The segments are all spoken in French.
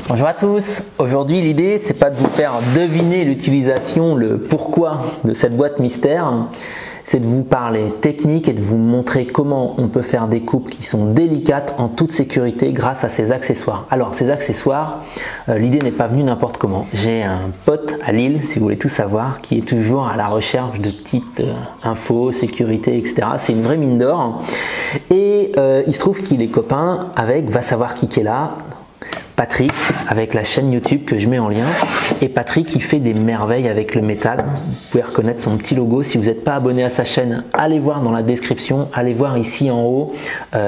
Bonjour à tous, aujourd'hui l'idée c'est pas de vous faire deviner l'utilisation, le pourquoi de cette boîte mystère, c'est de vous parler technique et de vous montrer comment on peut faire des coupes qui sont délicates en toute sécurité grâce à ces accessoires. Alors ces accessoires, l'idée n'est pas venue n'importe comment. J'ai un pote à Lille, si vous voulez tout savoir, qui est toujours à la recherche de petites infos, sécurité, etc. C'est une vraie mine d'or. Et il se trouve qu'il est copain avec, va savoir qui est là, Patrick, avec la chaîne YouTube que je mets en lien. Et Patrick, il fait des merveilles avec le métal. Vous pouvez reconnaître son petit logo. Si vous n'êtes pas abonné à sa chaîne, allez voir dans la description, allez voir ici en haut.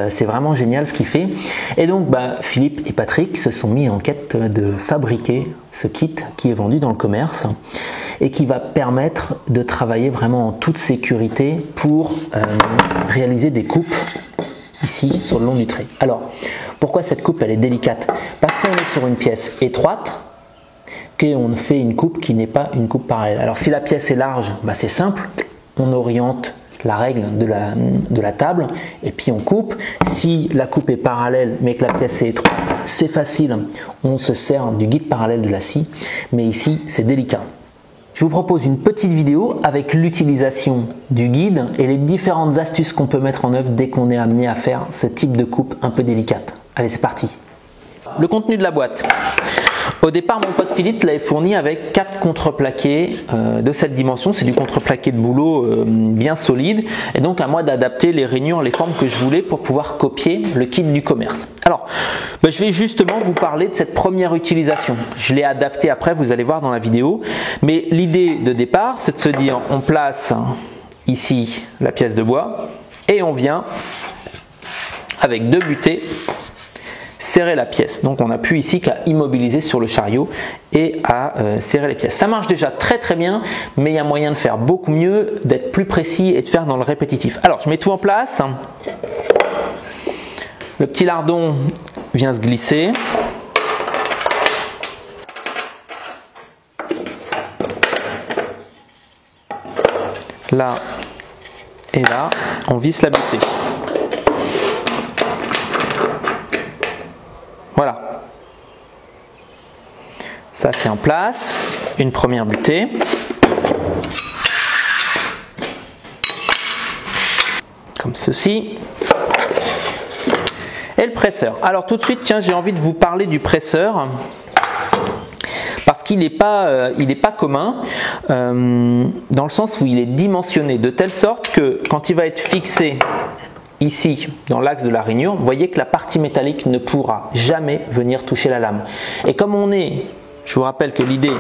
C'est vraiment génial ce qu'il fait. Et donc, Philippe et Patrick se sont mis en quête de fabriquer ce kit qui est vendu dans le commerce et qui va permettre de travailler vraiment en toute sécurité pour réaliser des coupes ici sur le long du trait. Alors, pourquoi cette coupe elle est délicate? Parce qu'on est sur une pièce étroite qu'on fait une coupe qui n'est pas une coupe parallèle. Alors si la pièce est large, c'est simple, on oriente la règle de la table et puis on coupe. Si la coupe est parallèle mais que la pièce est étroite, c'est facile, on se sert du guide parallèle de la scie, mais ici c'est délicat. Je vous propose une petite vidéo avec l'utilisation du guide et les différentes astuces qu'on peut mettre en œuvre dès qu'on est amené à faire ce type de coupe un peu délicate. Allez, c'est parti. Le contenu de la boîte. Au départ, mon pote Philippe l'avait fourni avec 4 contreplaqués de cette dimension. C'est du contreplaqué de boulot bien solide. Et donc à moi d'adapter les rainures, les formes que je voulais pour pouvoir copier le kit du commerce. Alors, je vais justement vous parler de cette première utilisation. Je l'ai adapté après, vous allez voir dans la vidéo. Mais l'idée de départ, c'est de se dire, on place ici la pièce de bois et on vient avec 2 butées serrer la pièce. Donc on n'a plus ici qu'à immobiliser sur le chariot et à serrer les pièces. Ça marche déjà très bien, mais il y a moyen de faire beaucoup mieux, d'être plus précis et de faire dans le répétitif. Alors je mets tout en place. Le petit lardon vient se glisser. Là et là, on visse la butée. Voilà, ça c'est en place, une première butée. Comme ceci. Et le presseur. Alors tout de suite, tiens, j'ai envie de vous parler du presseur. Parce qu'il n'est pas commun, dans le sens où il est dimensionné de telle sorte que quand il va être fixé ici, dans l'axe de la rainure, vous voyez que la partie métallique ne pourra jamais venir toucher la lame. Et comme je vous rappelle que l'idée,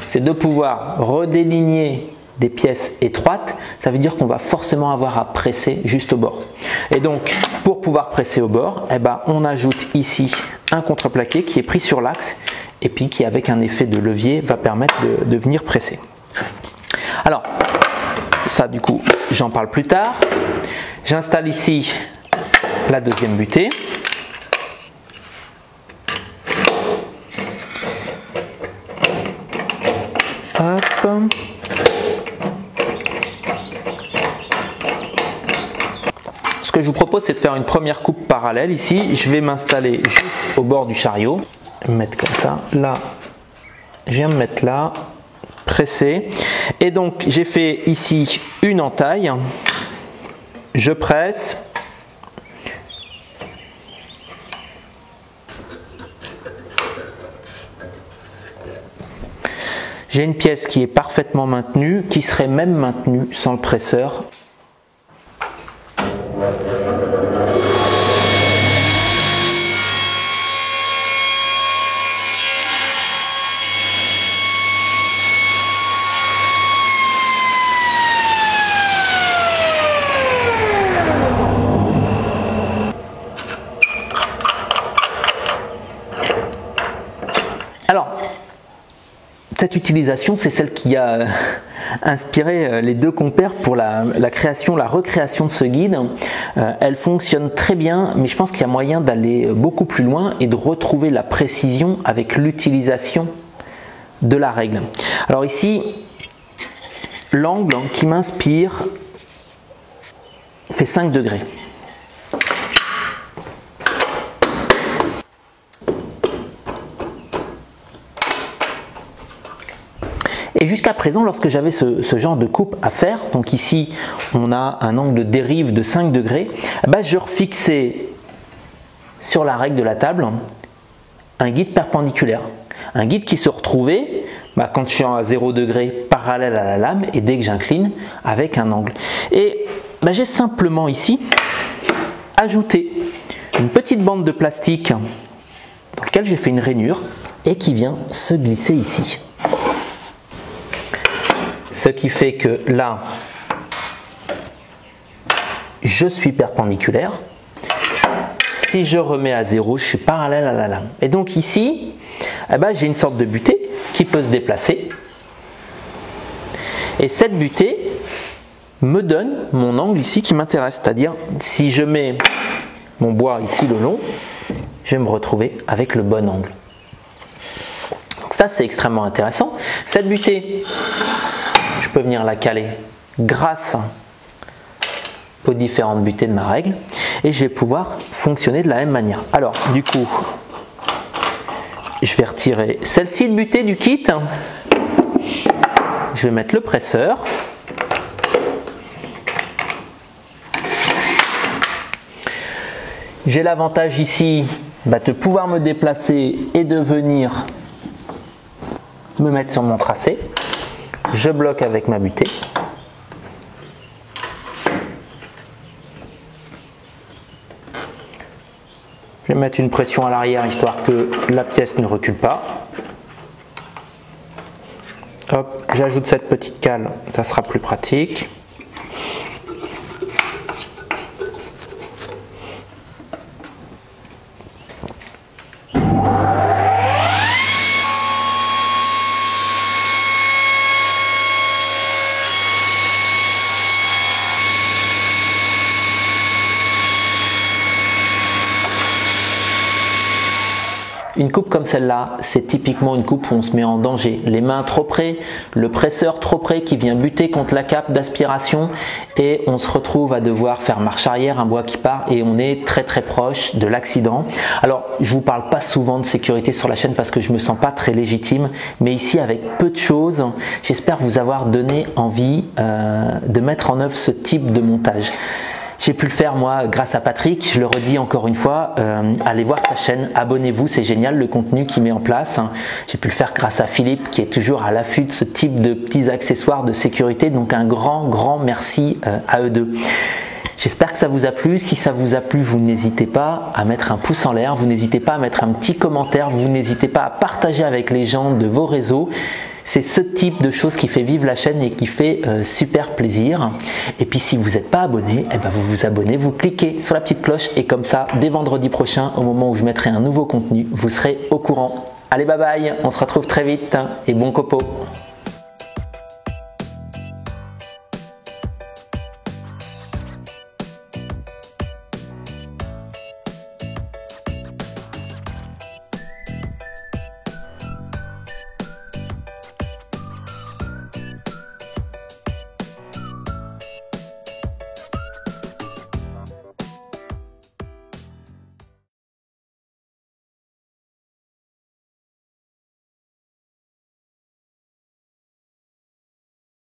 c'est de pouvoir redéligner des pièces étroites, ça veut dire qu'on va forcément avoir à presser juste au bord. Et donc, pour pouvoir presser au bord, on ajoute ici un contreplaqué qui est pris sur l'axe et puis qui, avec un effet de levier, va permettre de venir presser. Alors, ça du coup, j'en parle plus tard. J'installe ici la deuxième butée. Hop. Ce que je vous propose, c'est de faire une première coupe parallèle ici. Je vais m'installer juste au bord du chariot. Me mettre comme ça. Là, je viens me mettre là. Presser. Et donc, j'ai fait ici une entaille. Je presse. J'ai une pièce qui est parfaitement maintenue, qui serait même maintenue sans le presseur. Alors, cette utilisation, c'est celle qui a inspiré les deux compères pour la recréation de ce guide. Elle fonctionne très bien, mais je pense qu'il y a moyen d'aller beaucoup plus loin et de retrouver la précision avec l'utilisation de la règle. Alors ici, l'angle qui m'inspire fait 5 degrés. Et jusqu'à présent, lorsque j'avais ce genre de coupe à faire, donc ici on a un angle de dérive de 5 degrés, je refixais sur la règle de la table un guide perpendiculaire. Un guide qui se retrouvait quand je suis à 0 degré parallèle à la lame et dès que j'incline avec un angle. Et j'ai simplement ici ajouté une petite bande de plastique dans laquelle j'ai fait une rainure et qui vient se glisser ici. Ce qui fait que là, je suis perpendiculaire. Si je remets à 0, je suis parallèle à la lame. Et donc ici, j'ai une sorte de butée qui peut se déplacer. Et cette butée me donne mon angle ici qui m'intéresse. C'est-à-dire, si je mets mon bois ici le long, je vais me retrouver avec le bon angle. Donc ça, c'est extrêmement intéressant. Cette butée, je peux venir la caler grâce aux différentes butées de ma règle et je vais pouvoir fonctionner de la même manière. Alors, du coup, je vais retirer celle-ci de butée du kit. Je vais mettre le presseur. J'ai l'avantage ici de pouvoir me déplacer et de venir me mettre sur mon tracé. Je bloque avec ma butée. Je vais mettre une pression à l'arrière histoire que la pièce ne recule pas. Hop, j'ajoute cette petite cale, ça sera plus pratique. Une coupe comme celle-là, c'est typiquement une coupe où on se met en danger. Les mains trop près, le presseur trop près qui vient buter contre la cape d'aspiration et on se retrouve à devoir faire marche arrière, un bois qui part et on est très très proche de l'accident. Alors, je vous parle pas souvent de sécurité sur la chaîne parce que je me sens pas très légitime, mais ici avec peu de choses, j'espère vous avoir donné envie de mettre en œuvre ce type de montage. J'ai pu le faire moi grâce à Patrick, je le redis encore une fois, allez voir sa chaîne, abonnez-vous, c'est génial le contenu qu'il met en place. J'ai pu le faire grâce à Philippe qui est toujours à l'affût de ce type de petits accessoires de sécurité, donc un grand merci à eux deux. J'espère que ça vous a plu. Si ça vous a plu, vous n'hésitez pas à mettre un pouce en l'air, vous n'hésitez pas à mettre un petit commentaire, vous n'hésitez pas à partager avec les gens de vos réseaux. C'est ce type de choses qui fait vivre la chaîne et qui fait super plaisir. Et puis si vous n'êtes pas abonné, vous vous abonnez, vous cliquez sur la petite cloche et comme ça, dès vendredi prochain, au moment où je mettrai un nouveau contenu, vous serez au courant. Allez, bye bye, on se retrouve très vite et bon copo.